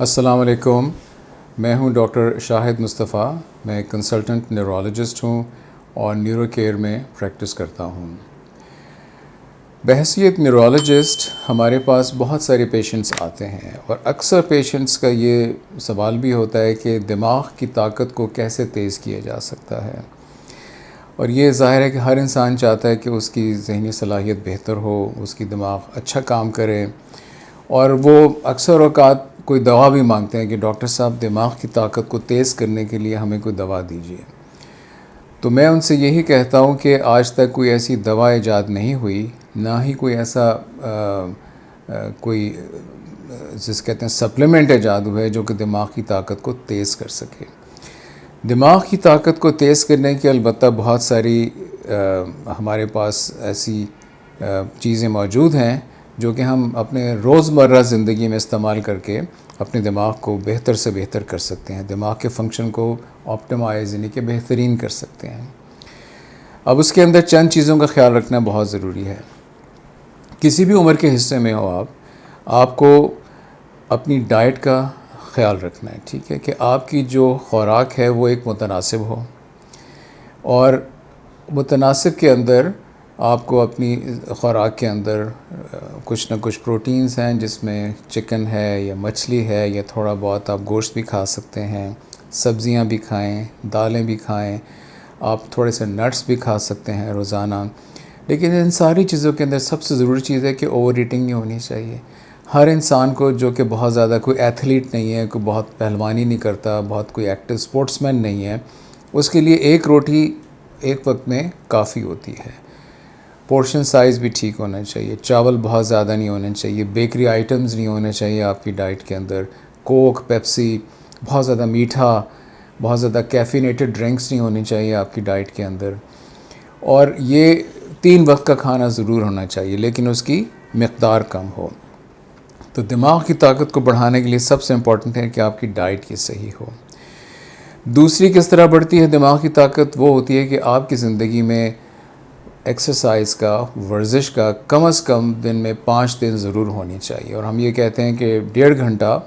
السلام علیکم. میں ہوں ڈاکٹر شاہد مصطفیٰ. میں کنسلٹنٹ نیورولوجسٹ ہوں اور نیورو کیئر میں پریکٹس کرتا ہوں. بحیثیت نیورولوجسٹ ہمارے پاس بہت سارے پیشنٹس آتے ہیں اور اکثر پیشنٹس کا یہ سوال بھی ہوتا ہے کہ دماغ کی طاقت کو کیسے تیز کیا جا سکتا ہے. اور یہ ظاہر ہے کہ ہر انسان چاہتا ہے کہ اس کی ذہنی صلاحیت بہتر ہو، اس کی دماغ اچھا کام کرے، اور وہ اکثر اوقات کوئی دوا بھی مانگتے ہیں کہ ڈاکٹر صاحب دماغ کی طاقت کو تیز کرنے کے لیے ہمیں کوئی دوا دیجیے. تو میں ان سے یہی کہتا ہوں کہ آج تک کوئی ایسی دوا ایجاد نہیں ہوئی، نہ ہی کوئی ایسا کوئی جس کہتے ہیں سپلیمنٹ ایجاد ہوا ہے جو کہ دماغ کی طاقت کو تیز کر سکے. دماغ کی طاقت کو تیز کرنے کی البتہ بہت ساری ہمارے پاس ایسی چیزیں موجود ہیں جو کہ ہم اپنے روزمرہ زندگی میں استعمال کر کے اپنے دماغ کو بہتر سے بہتر کر سکتے ہیں، دماغ کے فنکشن کو آپٹیمائز یعنی کہ بہترین کر سکتے ہیں. اب اس کے اندر چند چیزوں کا خیال رکھنا بہت ضروری ہے. کسی بھی عمر کے حصے میں ہو آپ کو اپنی ڈائٹ کا خیال رکھنا ہے، ٹھیک ہے، کہ آپ کی جو خوراک ہے وہ ایک متناسب ہو، اور متناسب کے اندر آپ کو اپنی خوراک کے اندر کچھ نہ کچھ پروٹینز ہیں، جس میں چکن ہے یا مچھلی ہے یا تھوڑا بہت آپ گوشت بھی کھا سکتے ہیں، سبزیاں بھی کھائیں، دالیں بھی کھائیں، آپ تھوڑے سے نٹس بھی کھا سکتے ہیں روزانہ. لیکن ان ساری چیزوں کے اندر سب سے ضروری چیز ہے کہ اوور ایٹنگ نہیں ہونی چاہیے. ہر انسان کو جو کہ بہت زیادہ کوئی ایتھلیٹ نہیں ہے، کوئی بہت پہلوانی نہیں کرتا، بہت کوئی ایکٹیو سپورٹس مین نہیں ہے، اس کے لیے ایک روٹی ایک وقت میں کافی ہوتی ہے. پورشن سائز بھی ٹھیک ہونا چاہیے، چاول بہت زیادہ نہیں ہونے چاہیے، بیکری آئٹمز نہیں ہونے چاہیے آپ کی ڈائٹ کے اندر، کوک، پیپسی، بہت زیادہ میٹھا، بہت زیادہ کیفینیٹڈ ڈرنکس نہیں ہونی چاہیے آپ کی ڈائٹ کے اندر. اور یہ 3 وقت کا کھانا ضرور ہونا چاہیے لیکن اس کی مقدار کم ہو. تو دماغ کی طاقت کو بڑھانے کے لیے سب سے امپورٹنٹ ہے کہ آپ کی ڈائٹ یہ صحیح ہو. دوسری کس طرح بڑھتی ہے دماغ کی طاقت؟ وہ ہوتی ہے کہ آپ کی زندگی میں ایکسرسائز کا، ورزش کا کم از کم دن میں 5 دن ضرور ہونی چاہیے. اور ہم یہ کہتے ہیں کہ 1.5 گھنٹہ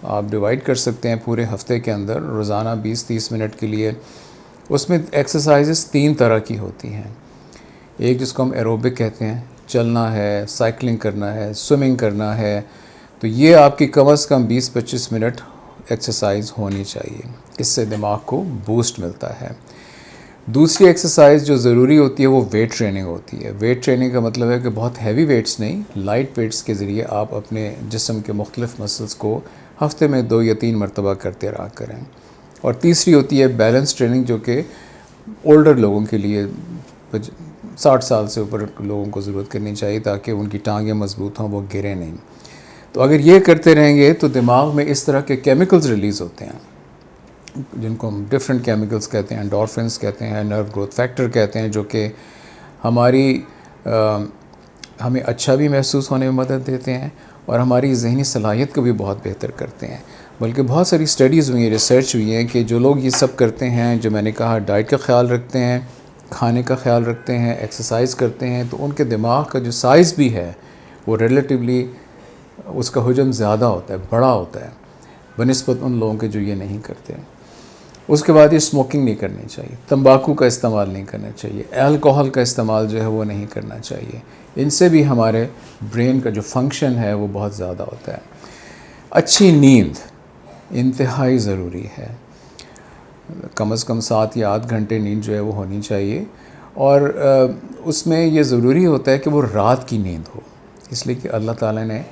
آپ ڈیوائڈ کر سکتے ہیں پورے ہفتے کے اندر، روزانہ 20-30 منٹ کے لیے. اس میں ایکسرسائزز 3 طرح کی ہوتی ہیں. ایک جس کو ہم ایروبک کہتے ہیں، چلنا ہے، سائیکلنگ کرنا ہے، سوئمنگ کرنا ہے. تو یہ آپ کی کم از کم 20-25 منٹ ایکسرسائز ہونی چاہیے. اس سے دماغ کو بوسٹ ملتا ہے. دوسری ایکسرسائز جو ضروری ہوتی ہے وہ ویٹ ٹریننگ ہوتی ہے. ویٹ ٹریننگ کا مطلب ہے کہ بہت ہیوی ویٹس نہیں، لائٹ ویٹس کے ذریعے آپ اپنے جسم کے مختلف مسلز کو ہفتے میں 2 یا 3 مرتبہ کرتے رہا کریں. اور تیسری ہوتی ہے بیلنس ٹریننگ، جو کہ اولڈر لوگوں کے لیے 60 سال سے اوپر لوگوں کو ضرورت کرنی چاہیے تاکہ ان کی ٹانگیں مضبوط ہوں، وہ گریں نہیں. تو اگر یہ کرتے رہیں گے تو دماغ میں اس طرح کے کیمیکلز ریلیز ہوتے ہیں جن کو ہم ڈفرینٹ کیمیکلز کہتے ہیں، انڈورفنس کہتے ہیں، نرو گروتھ فیکٹر کہتے ہیں، جو کہ ہمیں اچھا بھی محسوس ہونے میں مدد دیتے ہیں اور ہماری ذہنی صلاحیت کو بھی بہت بہتر کرتے ہیں. بلکہ بہت ساری اسٹڈیز ہوئی ہیں، ریسرچ ہوئی ہیں کہ جو لوگ یہ سب کرتے ہیں، جو میں نے کہا ڈائٹ کا خیال رکھتے ہیں، کھانے کا خیال رکھتے ہیں، ایکسرسائز کرتے ہیں، تو ان کے دماغ کا جو سائز بھی ہے وہ ریلیٹیولی اس کا حجم زیادہ ہوتا ہے، بڑا ہوتا ہے بنسبت ان لوگوں کے جو یہ نہیں کرتے. اس کے بعد یہ اسموکنگ نہیں کرنی چاہیے، تمباکو کا استعمال نہیں کرنا چاہیے، الکوہل کا استعمال جو ہے وہ نہیں کرنا چاہیے. ان سے بھی ہمارے برین کا جو فنکشن ہے وہ بہت زیادہ ہوتا ہے. اچھی نیند انتہائی ضروری ہے. کم از کم 7 یا 8 گھنٹے نیند جو ہے وہ ہونی چاہیے. اور اس میں یہ ضروری ہوتا ہے کہ وہ رات کی نیند ہو، اس لیے کہ اللہ تعالیٰ نے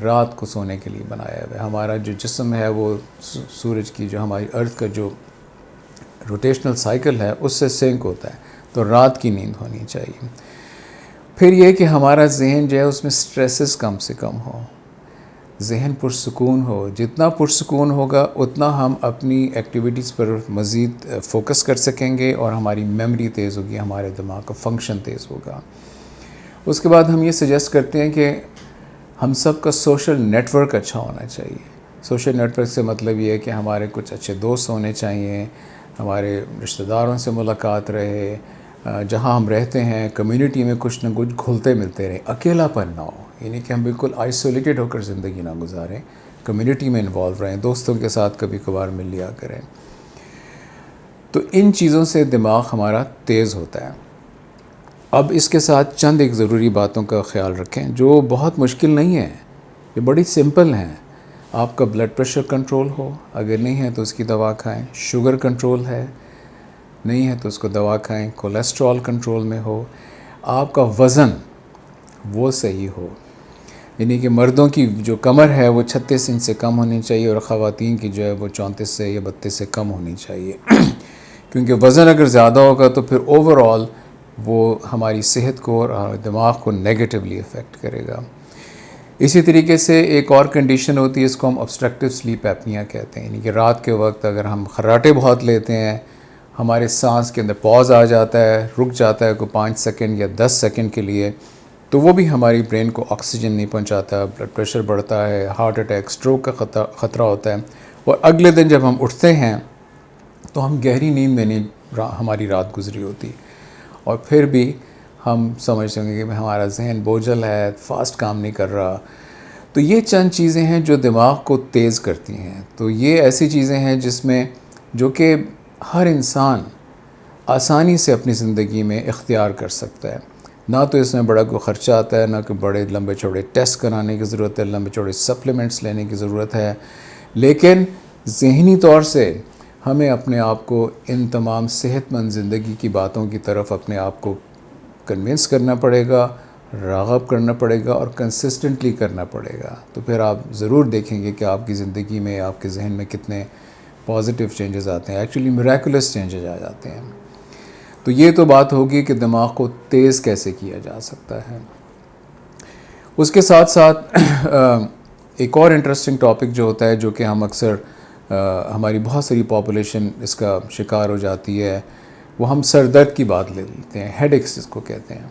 رات کو سونے کے لیے بنایا ہوا ہے. ہمارا جو جسم ہے وہ سورج کی، جو ہماری ارتھ کا جو روٹیشنل سائیکل ہے اس سے سنک ہوتا ہے، تو رات کی نیند ہونی چاہیے. پھر یہ کہ ہمارا ذہن جو ہے اس میں سٹریسز کم سے کم ہو، ذہن پرسکون ہو. جتنا پرسکون ہوگا اتنا ہم اپنی ایکٹیویٹیز پر مزید فوکس کر سکیں گے اور ہماری میموری تیز ہوگی، ہمارے دماغ کا فنکشن تیز ہوگا. اس کے بعد ہم یہ سجیسٹ کرتے ہیں کہ ہم سب کا سوشل نیٹ ورک اچھا ہونا چاہیے. سوشل نیٹ ورک سے مطلب یہ ہے کہ ہمارے کچھ اچھے دوست ہونے چاہیے، ہمارے رشتہ داروں سے ملاقات رہے، جہاں ہم رہتے ہیں کمیونٹی میں کچھ نہ کچھ گھلتے ملتے رہیں، اکیلا پن نہ ہو، یعنی کہ ہم بالکل آئسولیٹڈ ہو کر زندگی نہ گزاریں، کمیونٹی میں انوالو رہیں، دوستوں کے ساتھ کبھی کبھار مل لیا کریں. تو ان چیزوں سے دماغ ہمارا تیز ہوتا ہے. اب اس کے ساتھ چند ایک ضروری باتوں کا خیال رکھیں جو بہت مشکل نہیں ہیں، یہ بڑی سمپل ہیں. آپ کا بلڈ پریشر کنٹرول ہو، اگر نہیں ہے تو اس کی دوا کھائیں. شوگر کنٹرول ہے، نہیں ہے تو اس کو دوا کھائیں. کولیسٹرول کنٹرول میں ہو، آپ کا وزن وہ صحیح ہو، یعنی کہ مردوں کی جو کمر ہے وہ 36 انچ سے کم ہونی چاہیے اور خواتین کی جو ہے وہ 34 سے یا 32 سے کم ہونی چاہیے. کیونکہ وزن اگر زیادہ ہوگا تو پھر اوور آل وہ ہماری صحت کو اور دماغ کو نیگیٹیولی افیکٹ کرے گا. اسی طریقے سے ایک اور کنڈیشن ہوتی ہے، اس کو ہم obstructive sleep apnea کہتے ہیں، یعنی کہ رات کے وقت اگر ہم خراٹے بہت لیتے ہیں، ہمارے سانس کے اندر پاز آ جاتا ہے، رک جاتا ہے کوئی 5 سیکنڈ یا 10 سیکنڈ کے لیے، تو وہ بھی ہماری برین کو آکسیجن نہیں پہنچاتا، بلڈ پریشر بڑھتا ہے، ہارٹ اٹیک، اسٹروک کا خطرہ ہوتا ہے. اور اگلے دن جب ہم اٹھتے ہیں تو ہم گہری نیند میں نہیں ہماری رات گزری ہوتی، اور پھر بھی ہم سمجھتے ہیں کہ ہمارا ذہن بوجھل ہے، فاسٹ کام نہیں کر رہا. تو یہ چند چیزیں ہیں جو دماغ کو تیز کرتی ہیں. تو یہ ایسی چیزیں ہیں جس میں جو کہ ہر انسان آسانی سے اپنی زندگی میں اختیار کر سکتا ہے. نہ تو اس میں بڑا کوئی خرچہ آتا ہے، نہ کہ بڑے لمبے چوڑے ٹیسٹ کرانے کی ضرورت ہے، لمبے چوڑے سپلیمنٹس لینے کی ضرورت ہے. لیکن ذہنی طور سے ہمیں اپنے آپ کو ان تمام صحت مند زندگی کی باتوں کی طرف اپنے آپ کو کنونس کرنا پڑے گا، راغب کرنا پڑے گا اور کنسسٹنٹلی کرنا پڑے گا. تو پھر آپ ضرور دیکھیں گے کہ آپ کی زندگی میں، آپ کے ذہن میں کتنے پازیٹیو چینجز آتے ہیں، ایکچولی میریکولس چینجز آ جاتے ہیں. تو یہ تو بات ہوگی کہ دماغ کو تیز کیسے کیا جا سکتا ہے. اس کے ساتھ ساتھ ایک اور انٹرسٹنگ ٹاپک جو ہوتا ہے، جو کہ ہم اکثر ہماری بہت ساری پاپولیشن اس کا شکار ہو جاتی ہے، وہ ہم سر درد کی بات لے لیتے ہیں، ہیڈ ایکس جس کو کہتے ہیں.